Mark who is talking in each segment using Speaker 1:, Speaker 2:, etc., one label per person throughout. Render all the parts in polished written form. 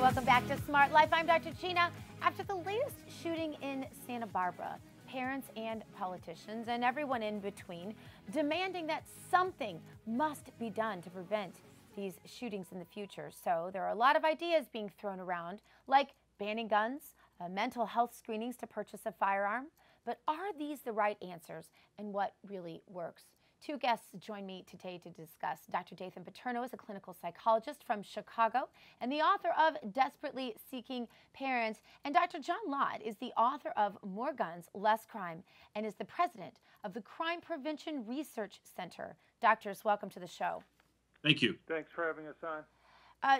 Speaker 1: Welcome back to Smart Life. I'm Dr. Gina. After the latest shooting in Santa Barbara, parents and politicians and everyone in between demanding that something must be done to prevent these shootings in the future. So there are a lot of ideas being thrown around, like banning guns, mental health screenings to purchase a firearm. But are these the right answers, and what really works? Two guests join me today to discuss. Dr. Dathan Paterno is a clinical psychologist from Chicago and the author of Desperately Seeking Parents. And Dr. John Lott is the author of More Guns, Less Crime and is the president of the Crime Prevention Research Center. Doctors, welcome to the show.
Speaker 2: Thank you.
Speaker 3: Thanks for having us on.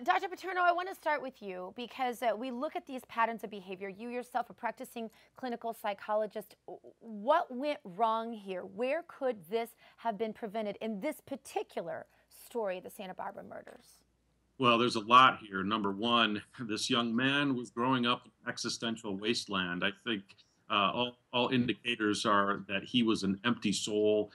Speaker 1: Dr. Paterno, I want to start with you because we look at these patterns of behavior. You yourself, a practicing clinical psychologist, what went wrong here? Where could this have been prevented in this particular story, the Santa Barbara murders?
Speaker 2: Well, there's a lot here. Number one, this young man was growing up in an existential wasteland. I think all indicators are that he was an empty soul.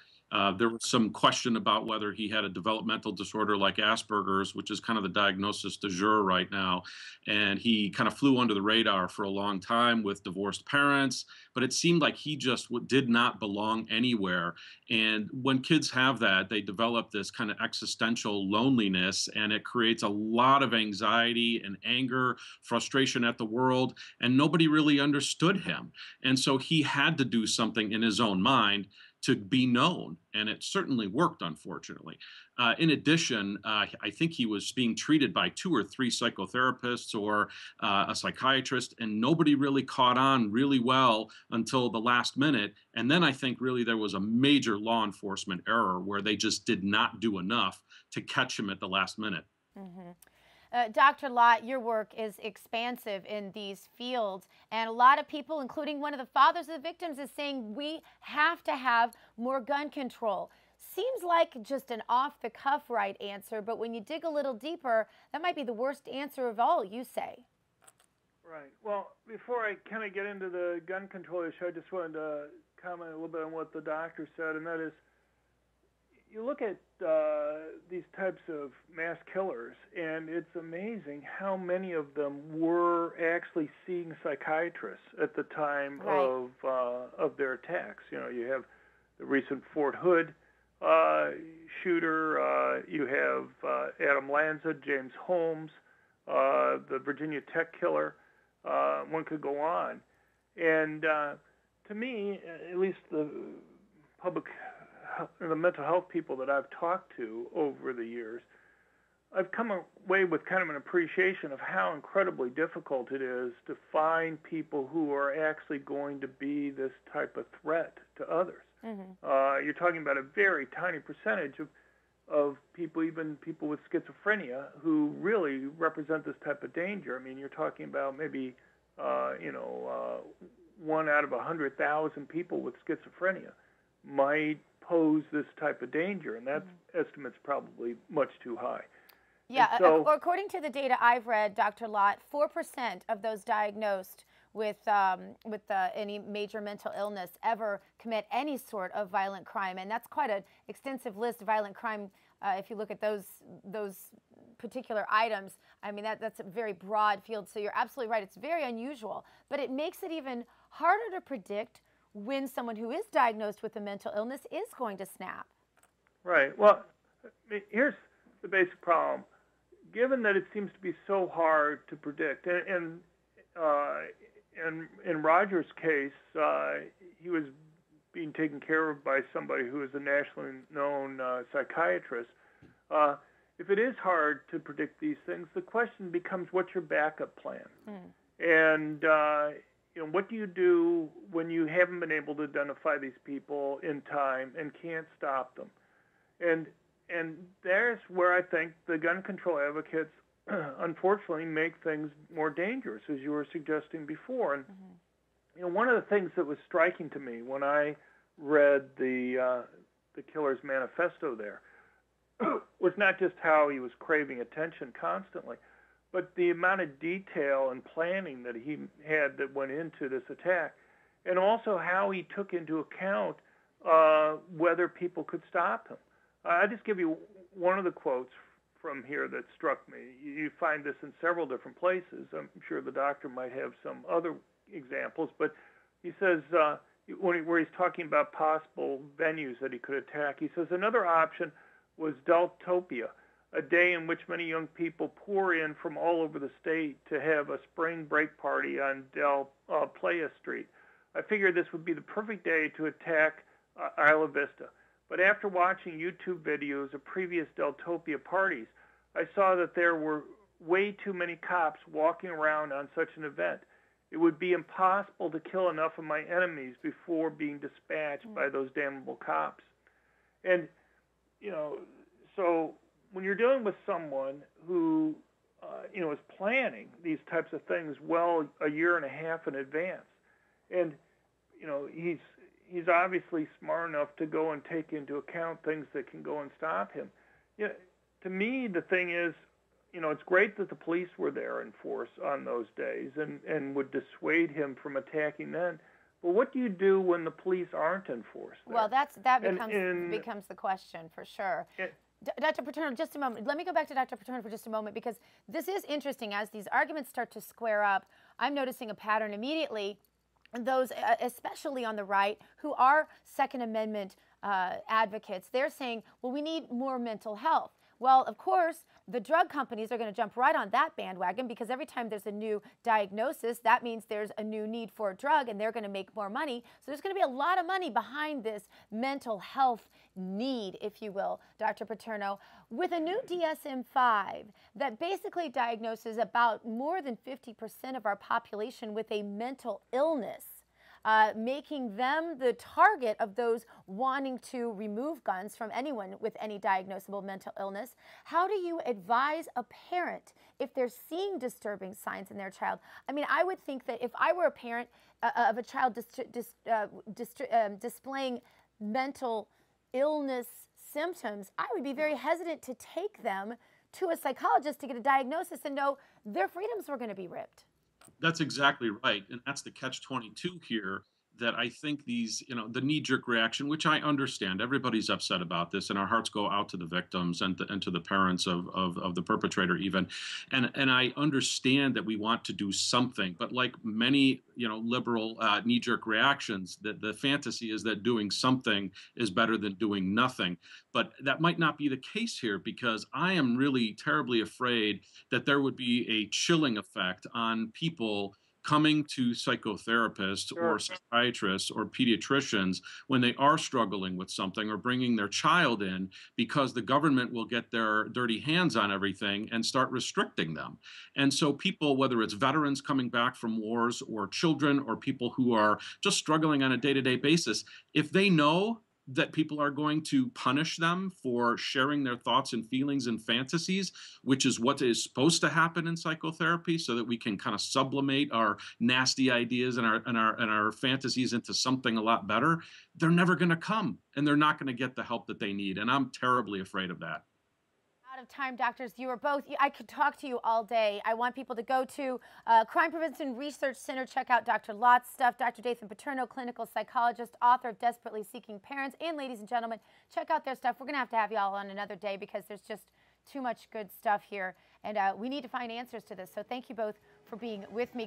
Speaker 2: There was some question about whether he had a developmental disorder like Asperger's, which is kind of the diagnosis du jour right now. And he kind of flew under the radar for a long time with divorced parents, but it seemed like he just did not belong anywhere. And when kids have that, they develop this kind of existential loneliness, and it creates a lot of anxiety and anger, frustration at the world, and nobody really understood him. And so he had to do something in his own mind to be known, and it certainly worked, unfortunately. In addition, I think he was being treated by 2 or 3 psychotherapists or a psychiatrist, and nobody really caught on really well until the last minute. And then I think really there was a major law enforcement error where they just did not do enough to catch him at the last minute.
Speaker 1: Mm-hmm. Dr. Lott, your work is expansive in these fields, and a lot of people, including one of the fathers of the victims, is saying we have to have more gun control. Seems like just an off-the-cuff right answer, but when you dig a little deeper, that might be the worst answer of all, you say.
Speaker 3: Right. Well, before I kind of get into the gun control issue, I just wanted to comment a little bit on what the doctor said, and that is, you look at these types of mass killers, and it's amazing how many of them were actually seeing psychiatrists at the time of their attacks. You know, you have the recent Fort Hood shooter, you have Adam Lanza, James Holmes, the Virginia Tech killer. One could go on. And to me, at least the mental health people that I've talked to over the years, I've come away with kind of an appreciation of how incredibly difficult it is to find people who are actually going to be this type of threat to others. Mm-hmm. You're talking about a very tiny percentage of people, even people with schizophrenia, who really represent this type of danger. I mean, you're talking about maybe, 1 out of 100,000 people with schizophrenia might pose this type of danger, and that estimate's probably much too high.
Speaker 1: Yeah,
Speaker 3: so,
Speaker 1: according to the data I've read, Dr. Lott, 4% of those diagnosed with any major mental illness ever commit any sort of violent crime, and that's quite an extensive list of violent crime. If you look at those particular items, I mean that's a very broad field. So you're absolutely right; it's very unusual, but it makes it even harder to predict when someone who is diagnosed with a mental illness is going to snap. Right.
Speaker 3: Well, here's the basic problem. Given that it seems to be so hard to predict, and in Roger's case, he was being taken care of by somebody who is a nationally known psychiatrist. If it is hard to predict these things, the question becomes, what's your backup plan? And what do you do when you haven't been able to identify these people in time and can't stop them? And there's where I think the gun control advocates, unfortunately, make things more dangerous, as you were suggesting before. And one of the things that was striking to me when I read the killer's manifesto there was not just how he was craving attention constantly, but the amount of detail and planning that he had that went into this attack, and also how he took into account whether people could stop him. I'll just give you one of the quotes from here that struck me. You find this in several different places. I'm sure the doctor might have some other examples, but he says, where he's talking about possible venues that he could attack, he says another option was Deltopia, a day in which many young people pour in from all over the state to have a spring break party on Del Playa Street. I figured this would be the perfect day to attack Isla Vista. But after watching YouTube videos of previous Deltopia parties, I saw that there were way too many cops walking around on such an event. It would be impossible to kill enough of my enemies before being dispatched by those damnable cops. And, so when you're dealing with someone who, is planning these types of things well a year and a half in advance, and, he's obviously smart enough to go and take into account things that can go and stop him. To me, the thing is, it's great that the police were there in force on those days and would dissuade him from attacking then. But what do you do when the police aren't in force there?
Speaker 1: Well, that becomes the question for sure. Dr. Paterno, just a moment. Let me go back to Dr. Paterno for just a moment, because this is interesting. As these arguments start to square up, I'm noticing a pattern immediately. Those, especially on the right, who are Second Amendment advocates, they're saying, well, we need more mental health. Well, of course, the drug companies are going to jump right on that bandwagon, because every time there's a new diagnosis, that means there's a new need for a drug, and they're going to make more money. So there's going to be a lot of money behind this mental health need, if you will, Dr. Paterno, with a new DSM-5 that basically diagnoses about more than 50% of our population with a mental illness. Making them the target of those wanting to remove guns from anyone with any diagnosable mental illness. How do you advise a parent if they're seeing disturbing signs in their child? I mean, I would think that if I were a parent of a child displaying mental illness symptoms, I would be very hesitant to take them to a psychologist to get a diagnosis and know their freedoms were going to be ripped.
Speaker 2: That's exactly right. And that's the catch-22 here, that I think these, the knee-jerk reaction, which I understand, everybody's upset about this, and our hearts go out to the victims and to the parents of the perpetrator even. And I understand that we want to do something, but like many, liberal knee-jerk reactions, that the fantasy is that doing something is better than doing nothing. But that might not be the case here, because I am really terribly afraid that there would be a chilling effect on people coming to psychotherapists or psychiatrists or pediatricians when they are struggling with something or bringing their child in, because the government will get their dirty hands on everything and start restricting them. And so people, whether it's veterans coming back from wars or children or people who are just struggling on a day-to-day basis, if they know that people are going to punish them for sharing their thoughts and feelings and fantasies, which is what is supposed to happen in psychotherapy, so that we can kind of sublimate our nasty ideas and our fantasies into something a lot better, they're never going to come, and they're not going to get the help that they need. And I'm terribly afraid of that.
Speaker 1: Out of time, doctors. You are both. I could talk to you all day. I want people to go to Crime Prevention Research Center, check out Dr. Lott's stuff. Dr. Dathan Paterno, clinical psychologist, author of Desperately Seeking Parents. And ladies and gentlemen, check out their stuff. We're going to have y'all on another day, because there's just too much good stuff here. And we need to find answers to this. So thank you both for being with me.